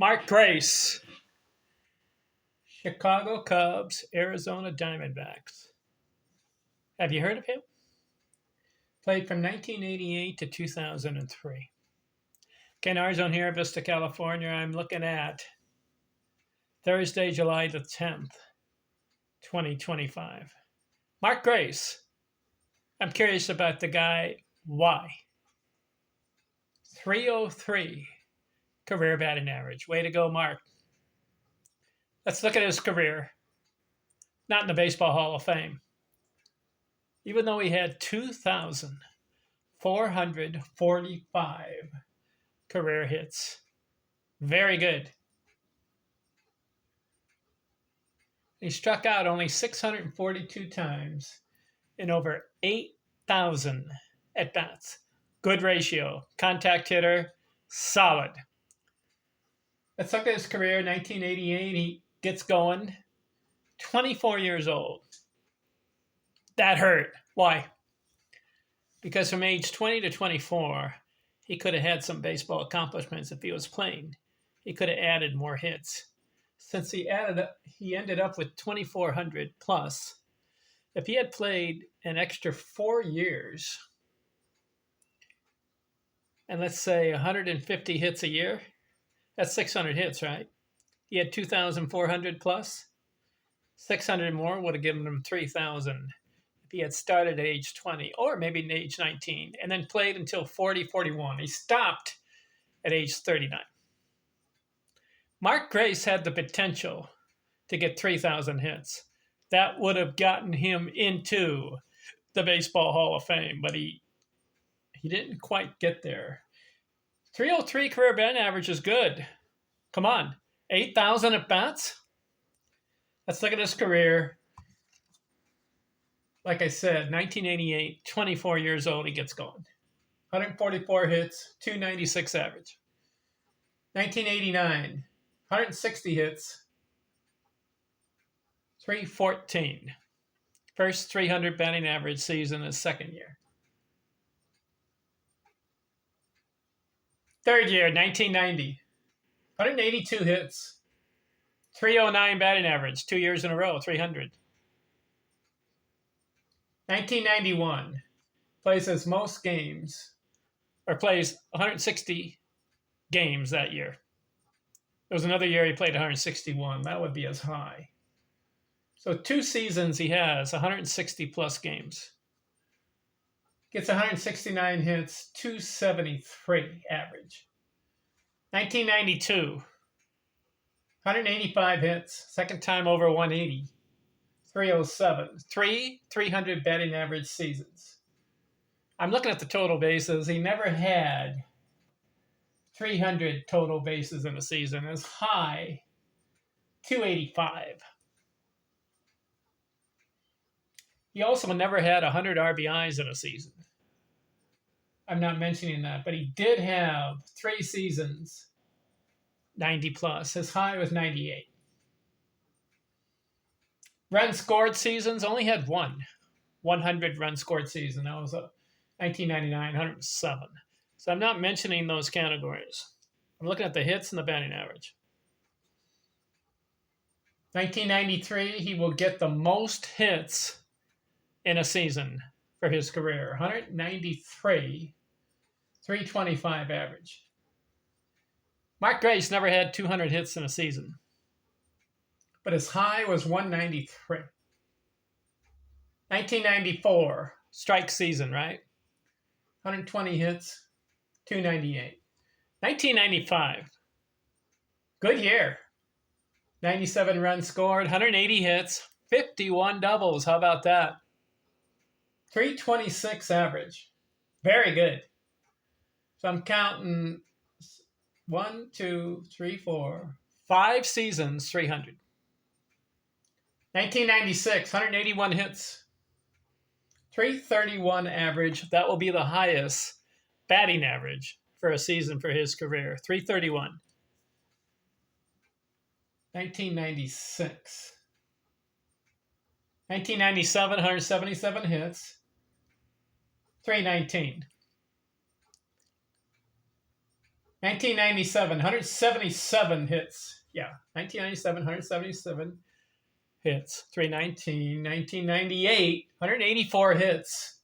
Mark Grace, Chicago Cubs, Arizona Diamondbacks. Have you heard of him? Played from 1988 to 2003. Ken Arzon here, Vista, California. I'm looking at Thursday, July the 10th, 2025. Mark Grace. I'm curious about the guy. Why? 303 career batting average. Way to go, Mark. Let's look at his career. Not in the Baseball Hall of Fame. Even though he had 2,445 career hits. Very good. He struck out only 642 times in over 8,000 at-bats. Good ratio. Contact hitter, solid. Let's look at his career. 1988, he gets going. 24 years old. That hurt. Why? Because from age 20 to 24, he could have had some baseball accomplishments if he was playing. He could have added more hits. Since he ended up with 2,400 plus. If he had played an extra 4 years, and let's say 150 hits a year, that's 600 hits, right? He had 2,400 plus. 600 more would have given him 3,000 if he had started at age 20 or maybe at age 19 and then played until 40, 41. He stopped at age 39. Mark Grace had the potential to get 3,000 hits. That would have gotten him into the Baseball Hall of Fame, but he didn't quite get there. 303 career batting average is good. Come on, 8,000 at bats? Let's look at his career. Like I said, 1988, 24 years old, he gets going. 144 hits, 296 average. 1989, 160 hits, 314. First 300 batting average season his second year. Third year, 1990, 182 hits, 309 batting average, 2 years in a row, 300. 1991, plays his most games, or plays 160 games that year. There was another year he played 161. That would be his high. So 2 seasons he has 160 plus games. Gets 169 hits, 273 average. 1992, 185 hits, second time over 180. 307. 300 batting average seasons. I'm looking at the total bases. He never had 300 total bases in a season. His high, 285. He also never had 100 RBIs in a season. I'm not mentioning that, but he did have 3 seasons, 90 plus. His high was 98. Runs scored seasons, only had one 100 run scored season. That was a 1999, 107. So I'm not mentioning those categories. I'm looking at the hits and the batting average. 1993, he will get the most hits in a season for his career. 193, 325 average. Mark Grace never had 200 hits in a season, but his high was 193. 1994, strike season, right? 120 hits, 298. 1995, good year. 97 runs scored, 180 hits, 51 doubles. How about that? 326 average. Very good. So I'm counting 1, 2, 3, 4, 5 seasons, 300. 1996, 181 hits, 331 average. That will be the highest batting average for a season for his career, 331. 1996. 1997, 177 hits, 319. 1997, 177 hits. Yeah, 1997, 177 hits. 319. 1998, 184 hits.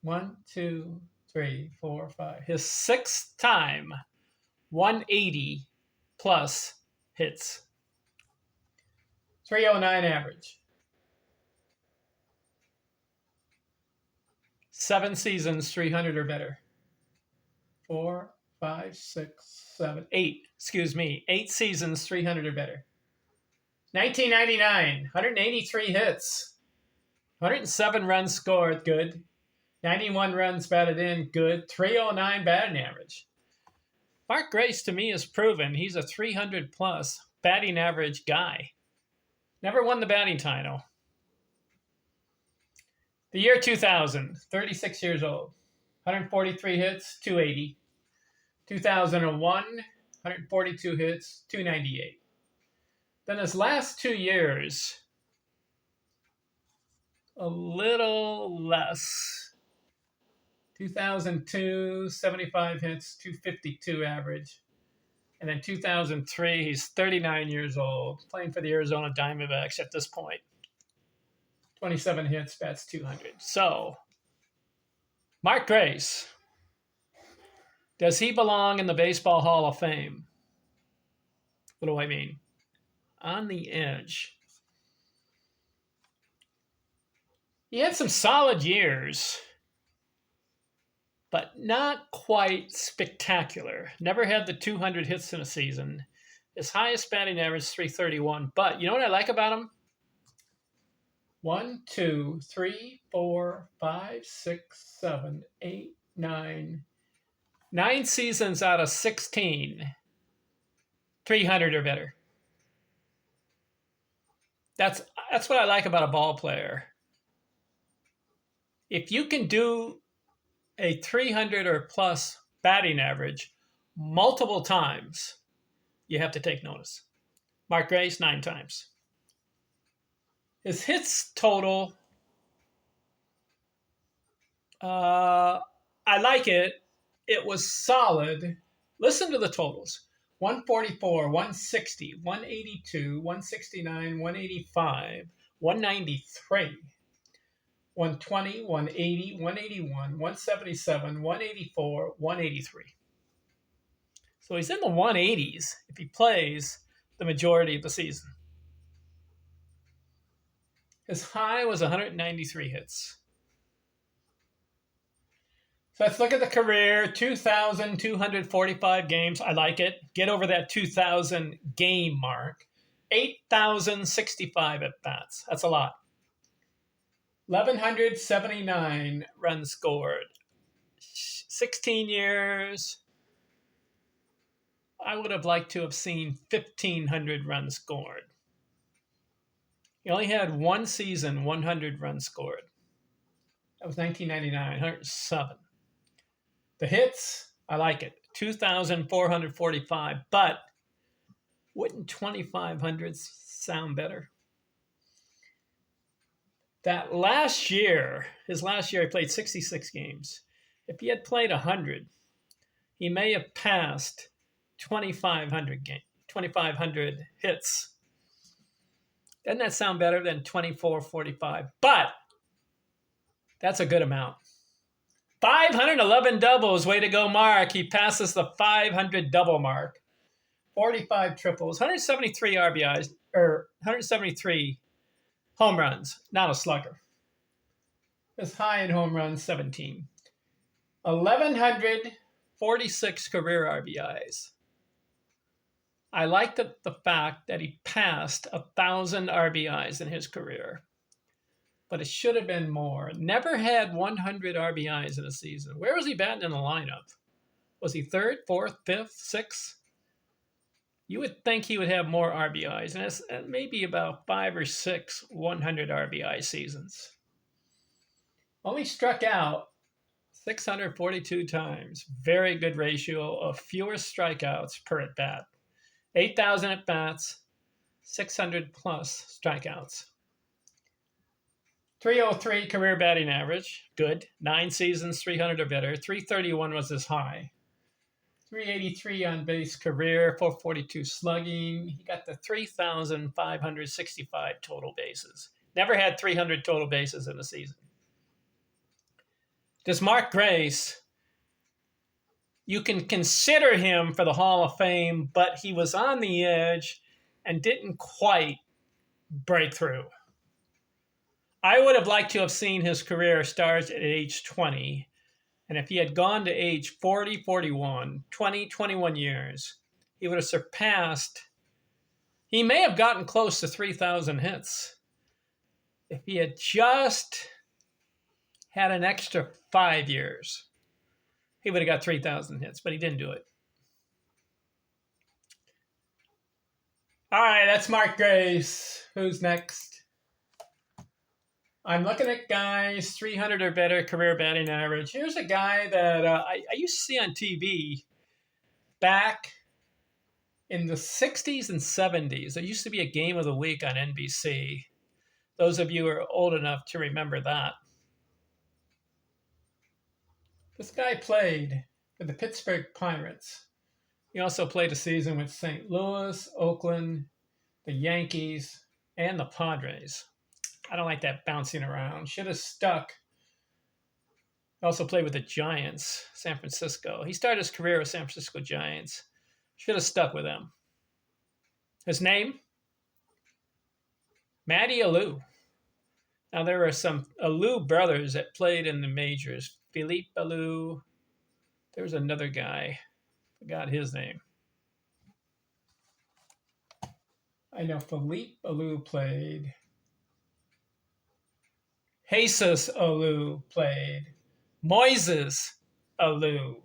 1, 2, 3, 4, 5. His sixth time, 180 plus hits. 309 average. 7 seasons, 300 or better. 4, 5, 6, 7, 8. Excuse me. 8 seasons, 300 or better. 1999, 183 hits. 107 runs scored, good. 91 runs batted in, good. 309 batting average. Mark Grace, to me, has proven he's a 300 plus batting average guy. Never won the batting title. The year 2000, 36 years old. 143 hits, 280. 2001, 142 hits, 298. Then his last 2 years, a little less. 2002, 75 hits, 252 average. And then 2003, he's 39 years old, playing for the Arizona Diamondbacks at this point. 27 hits, bats 200. So, Mark Grace, does he belong in the Baseball Hall of Fame? What do I mean? On the edge. He had some solid years, but not quite spectacular. Never had the 200 hits in a season. His highest batting average is 331. But you know what I like about him? 1, 2, 3, 4, 5, 6, 7, 8, 9. 9 seasons out of 16, 300 or better. That's what I like about a ball player. If you can do a 300 or plus batting average multiple times, you have to take notice. Mark Grace, 9 times. His hits total, I like it. It was solid. Listen to the totals. 144, 160, 182, 169, 185, 193, 120, 180, 181, 177, 184, 183. So he's in the 180s if he plays the majority of the season. His high was 193 hits. So let's look at the career, 2,245 games. I like it. Get over that 2,000 game mark. 8,065 at-bats. That's a lot. 1,179 runs scored. 16 years. I would have liked to have seen 1,500 runs scored. He only had 1 season, 100 runs scored. That was 1999, 107. The hits, I like it. 2,445, but wouldn't 2,500 sound better? That last year, his last year, he played 66 games. If he had played 100, he may have passed 2,500 hits. Doesn't that sound better than 2,445? But that's a good amount. 511 doubles. Way to go, Mark. He passes the 500 double mark. 45 triples, 173 RBIs, or 173 home runs. Not a slugger. His high in home runs, 17. 1,146 career RBIs. I like the fact that he passed 1,000 RBIs in his career. But it should have been more. Never had 100 RBIs in a season. Where was he batting in the lineup? Was he 3rd, 4th, 5th, 6th? You would think he would have more RBIs, and it's maybe about 5 or 6 100 RBI seasons. Only struck out 642 times. Very good ratio of fewer strikeouts per at-bat. 8,000 at-bats, 600 plus strikeouts. 303 career batting average, good. 9 seasons, 300 or better. 331 was his high. 383 on base career, 442 slugging. He got the 3,565 total bases. Never had 300 total bases in a season. Does Mark Grace, you can consider him for the Hall of Fame, but he was on the edge and didn't quite break through. I would have liked to have seen his career start at age 20. And if he had gone to age 40, 41, 20, 21 years, he would have surpassed, he may have gotten close to 3,000 hits. If he had just had an extra 5 years, he would have got 3,000 hits, but he didn't do it. All right, that's Mark Grace. Who's next? I'm looking at guys, 300 or better career batting average. Here's a guy that I used to see on TV back in the 60s and 70s. There used to be a game of the week on NBC. Those of you who are old enough to remember that. This guy played for the Pittsburgh Pirates. He also played a season with St. Louis, Oakland, the Yankees, and the Padres. I don't like that bouncing around. Should have stuck. Also played with the Giants, San Francisco. He started his career with San Francisco Giants. Should have stuck with them. His name? Matty Alou. Now, there were some Alou brothers that played in the majors. Philippe Alou. There was another guy. Forgot his name. I know Philippe Alou played. Jesus Alou played. Moises Alou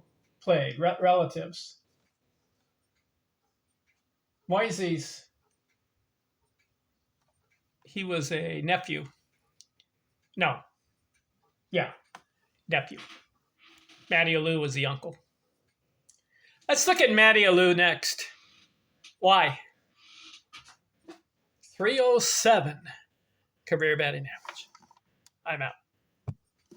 played. Relatives. Moises, he was a nephew. No. Yeah, nephew. Matty Alou was the uncle. Let's look at Matty Alou next. Why? 307 career batting average. I'm out.